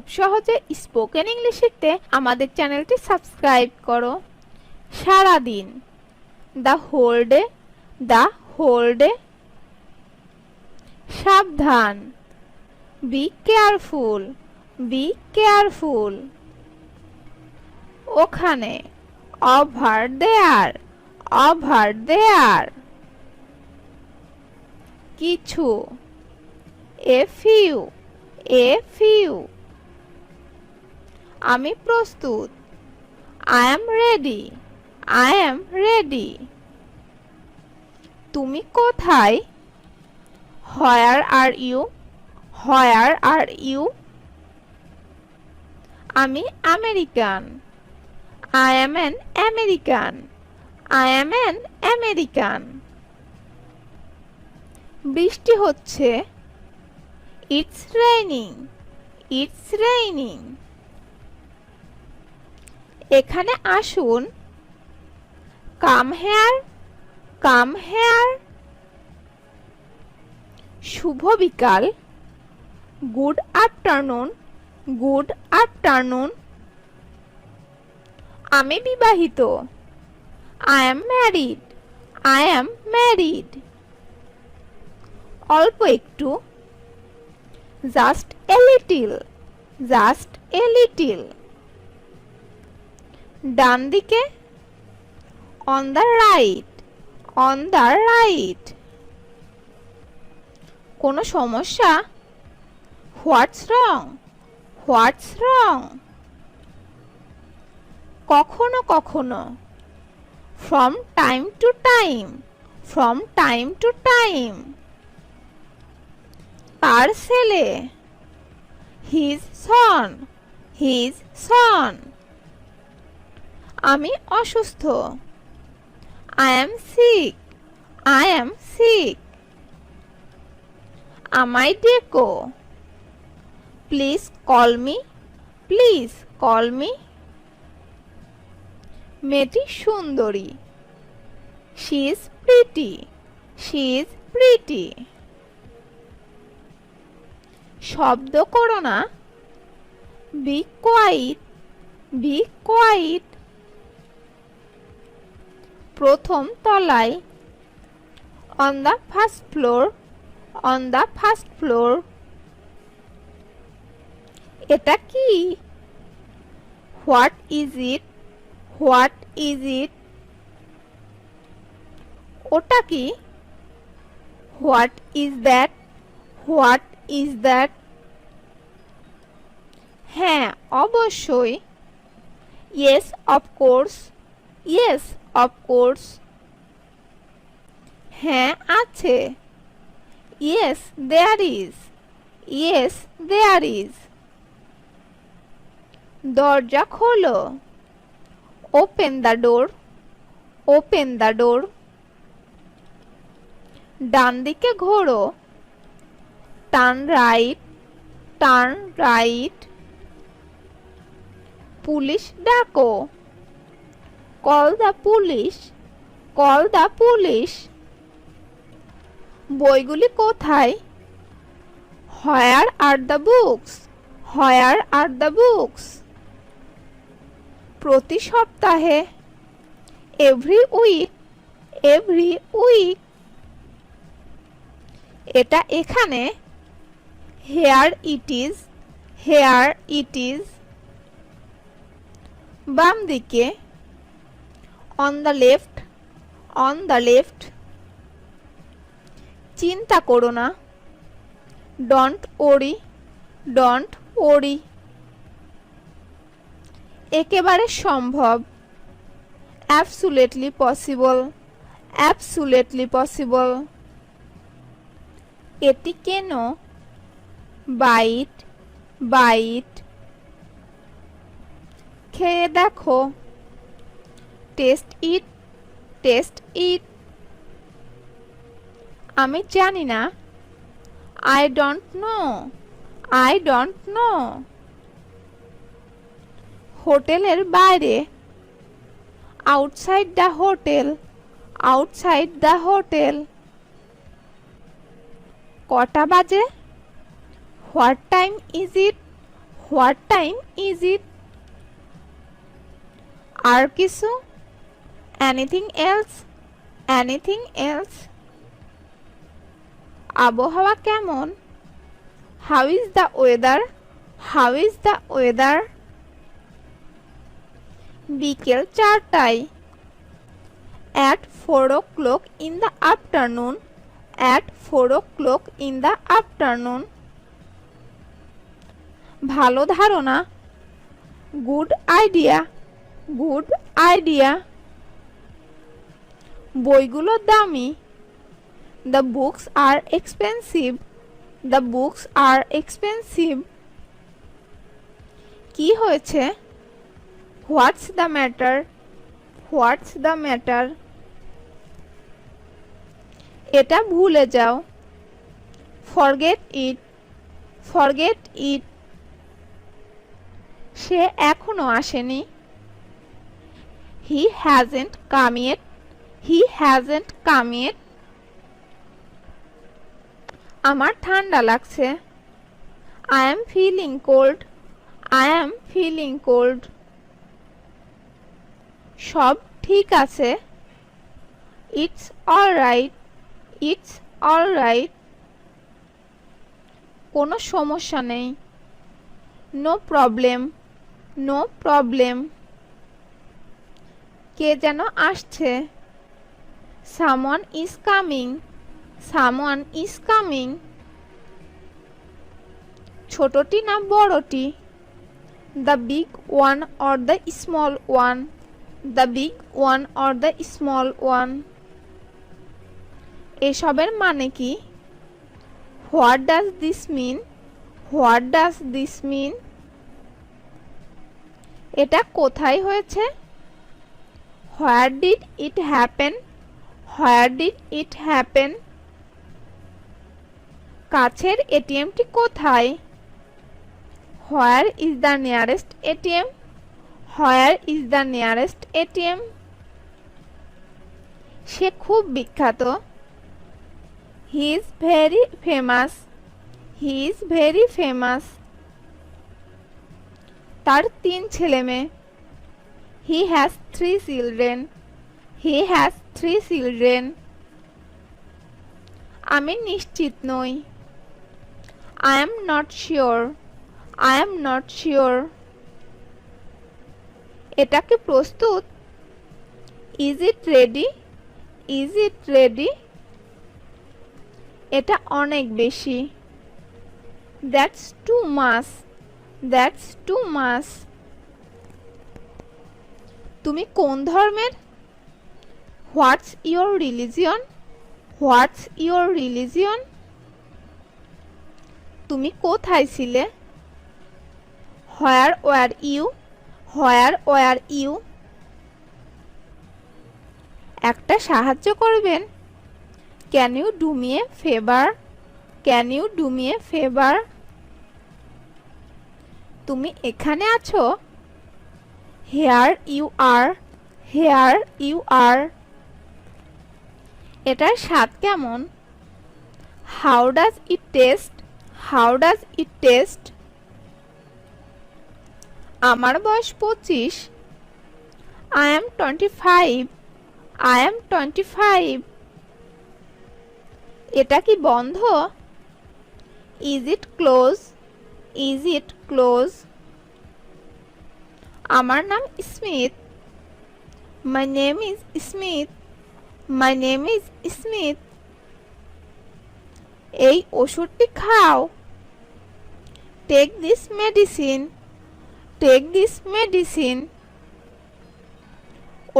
খুব সহজে spoken English শিখতে আমাদের চ্যানেলটি সাবস্ক্রাইব করো। সারাদিন, the whole day, the whole day. সাবধান, বি কেয়ারফুল, বি কেয়ারফুল। ওখানে, ওভার দেয়ার, ওভার দেয়ার। কিছু, এ ফিউ, এ ফিউ। আমি প্রস্তুত, I am ready, I am ready. তুমি কোথায়, where are you, where are you. আমি আমেরিকান, I am an American, I am an American. বৃষ্টি হচ্ছে, ইটস রেইনিং, ইটস রেইনিং। এখানে আসুন, কাম হেয়ার, কাম হেয়ার। শুভ বিকাল, গুড আফটারনুন, গুড আফটারনুন। আমি বিবাহিত, I am married, I am married. অল্প একটু, just a little, just a little. ডান দিকে, on the right, on the right. কোনো সমস্যা, হোয়াটস রং, হোয়াটস রং। কখনো কখনো, from time to time, from time to time. তার ছেলে, হিজ সন, হিজ সন। আমি অসুস্থ, I am sick, I am sick. আমায় ডেকো, please call me, please call me. মেয়েটি সুন্দরী, she is pretty, she is pretty. শব্দ করো না, বি কোয়াইট, বি কোয়াইট। প্রথম তলায়, on the first floor, on the first floor. এটা কি, what is it, what is it. ওটা কি, what is that, what is that. হ্যাঁ অবশ্যই, ইয়েস অফকোর্স, ইয়েস অফকোর্স। হ্যাঁ আছে, yes there is, yes there is. দরজা খোলো, open the door, open the door. ডান দিকে ঘোরো, turn right, turn right. Police ডাকো, call the police, call the police. বইগুলি কোথায়, where are the books, where are the books. প্রতি সপ্তাহে, এভরি উইক, এভরি উইক। এটা এখানে, here it is, here it is. বাম দিকে, on the left, on the left. চিন্তা করো না, ডোন্ট ওরি, ডোন্ট ওরি। একেবারে সম্ভব, অ্যাবসুলেটলি পসিবল, অ্যাবসুলেটলি পসিবল। এটি কেন, বাইট, বাইট। খেয়ে দেখো, টেস্ট ইট, টেস্ট ইট। আমি জানি না, I don't know, I don't know. হোটেলের বাইরে, outside the hotel, outside the hotel. কটা বাজে, what time is it, what time is it? আর কিছু? Anything else? Anything else? আবহাওয়া কেমন? How is the weather? How is the weather? বিকেল 4টায়। at 4 o'clock in the afternoon. at 4 o'clock in the afternoon. ভালো ধারণা, গুড আইডিয়া, গুড আইডিয়া। বইগুলো দামি, the books are expensive, the books are expensive. কি হয়েছে? What's the matter? What's the matter? এটা ভুলে যাও, ফরগেট ইট, ফরগেট ইট। সে এখনো আসেনি, he hasn't come yet, he hasn't come yet. আমার ঠান্ডা লাগছে, I am feeling cold, I am feeling cold. সব ঠিক আছে, ইটস অলরাইট, ইটস অলরাইট। কোনো সমস্যা নেই, নো প্রবলেম, নো প্রবলেম। কে যেন আসছে, someone is coming, someone is coming. ছোটটি না বড়টি? The big one or the small one, the big one or the small one. এসবের মানে কি? What does this mean? What does this mean? এটা কোথায় হয়েছে? Where did it happen? Where did it happen? কাছের এটিএমটি কোথায়? Where is the nearest ATM? Where is the nearest ATM? সে খুব বিখ্যাত, he is very famous, he is very famous. তার 3 ছেলে মেয়ে, he has 3 children, he has 3 children. আমি নিশ্চিত নই, I am not sure, I am not sure. এটা কি প্রস্তুত? Is it ready? Is it ready? এটা অনেক বেশি, that's too much, that's too much. তুমি কোন ধর্মের? What's your religion? What's your religion? তুমি কোথায় ছিলে? Where were you? Where were you? একটা সাহায্য করবেন? Can you do me a favour? Can you do me a favour? তুমি এখানে আছো? Here you are, here you are. এটার স্বাদ কেমন? How does it taste? How does it taste? আমার বয়স 25, আই এম 25, আই এম 25। এটা কি বন্ধ? Is it close? Is it close? আমার নাম Smith, my name is Smith, my name is Smith. এই ওষুধটি খাও, take this medicine, take this medicine.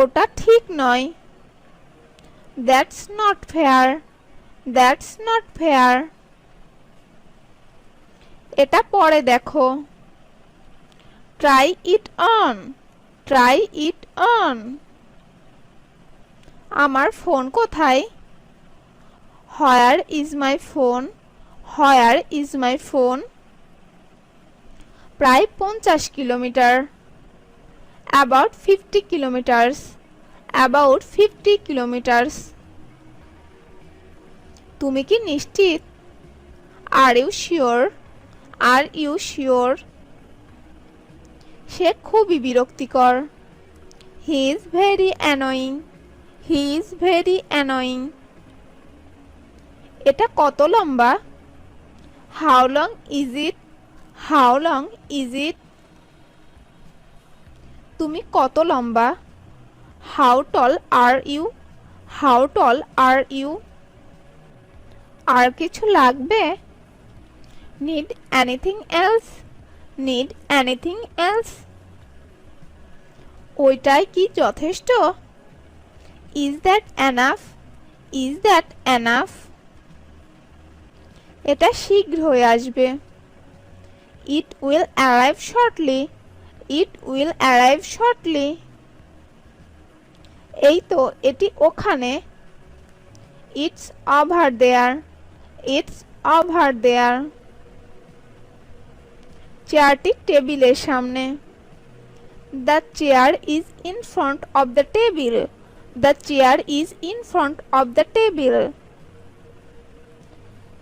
ওটা ঠিক নয়, that's not fair, that's not fair. এটা পরে দেখো, try it on, try it on. আমার ফোন কোথায়? Where is my phone? Where is my phone? প্রায় 50 kilometre, about 50 kilometres, about 50 kilometres. তুমি কি নিশ্চিত? Are you sure? Are you sure? সে খুবই বিরক্তিকর। He is very annoying. He is very annoying. এটা কত লম্বা? How long is it? How long is it? তুমি কত লম্বা? How tall are you? How tall are you? আর কিছু লাগবে? Need anything else? Need anything else? ওইটাই কি যথেষ্ট? Is that enough? Is that enough? এটা শীঘ্রই আসবে। It will arrive shortly. It will arrive shortly. এই তো এটি ওখানে। It's over there. It's over there. চেয়ারটি টেবিলের সামনে। The chair is in front of the table. The chair is in front of the table.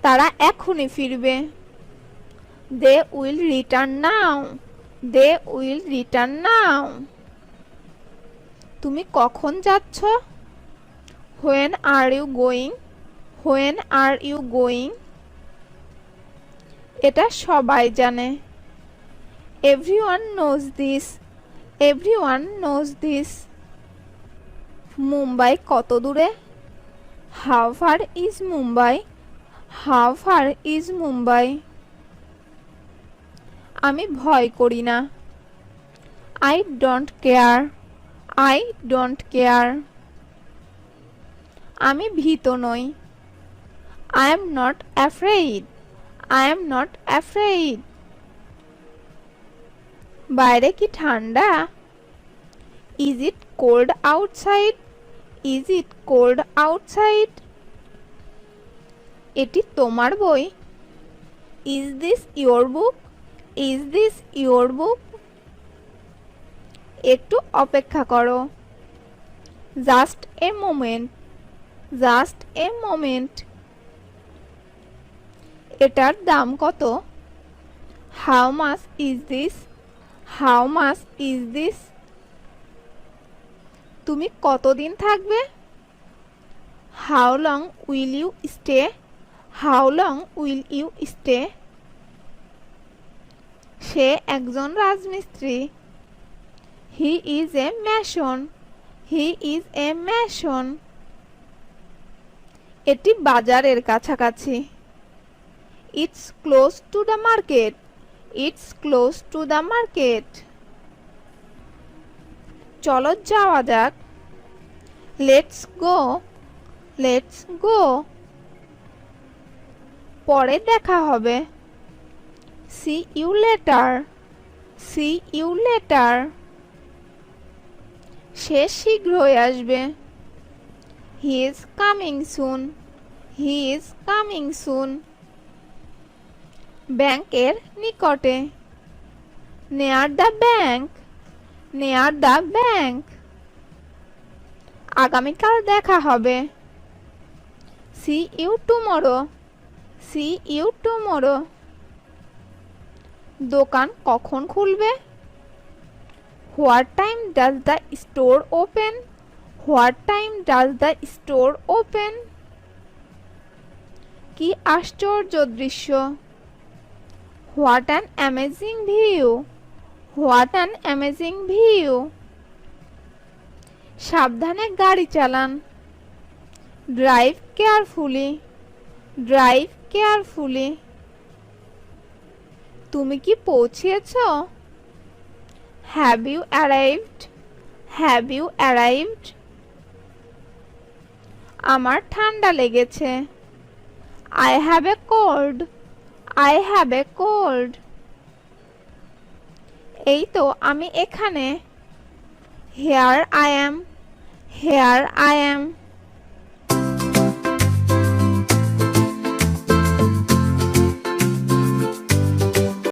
তারা এখনই ফিরবে। They will return now. They will return now. তুমি কখন যাচ্ছ? When are you going? When are you going? এটা সবাই জানে। Everyone knows this. Everyone knows this. Mumbai কত দূরে? How far is Mumbai? How far is Mumbai? আমি ভয় করি না। I don't care. I don't care. আমি ভীত নই। I am not afraid. I am not afraid. বাইরে কি ঠান্ডা? Is it cold outside? Is it cold outside? এটি তোমার বই? Is this your book? Is this your book? একটু অপেক্ষা করো। Just a moment. Just a moment. এটার দাম কত? How much is this? How much is this? তুমি কতদিন থাকবে? How long will you stay? How long will you stay? সে একজন রাজমিস্ত্রি। He is a mason. He is a mason. এটি বাজারের কাছাকাছি। It's close to the market. It's close to the market. চলো যাওয়া যাক। Let's go. Let's go. পরে দেখা হবে। See you later. See you later. সে শীঘ্রই আসবে। He is coming soon. He is coming soon. ব্যাংকের নিকটে। Near the bank. Near the bank. আগামীকাল দেখা হবে। See you tomorrow. See you tomorrow. দোকান কখন খুলবে? What time does the store open? What time does the store open? কি আশ্চর্য দৃশ্য! What an amazing view! What an amazing view! সাবধানে গাড়ি চালান। Drive carefully. Drive carefully. তুমি কি পৌঁছেছ? Have you arrived? Have you arrived? আমার ঠান্ডা লেগেছে। I have a cold. I have a cold. এই তো আমি এখানে। Here I am. Here I am.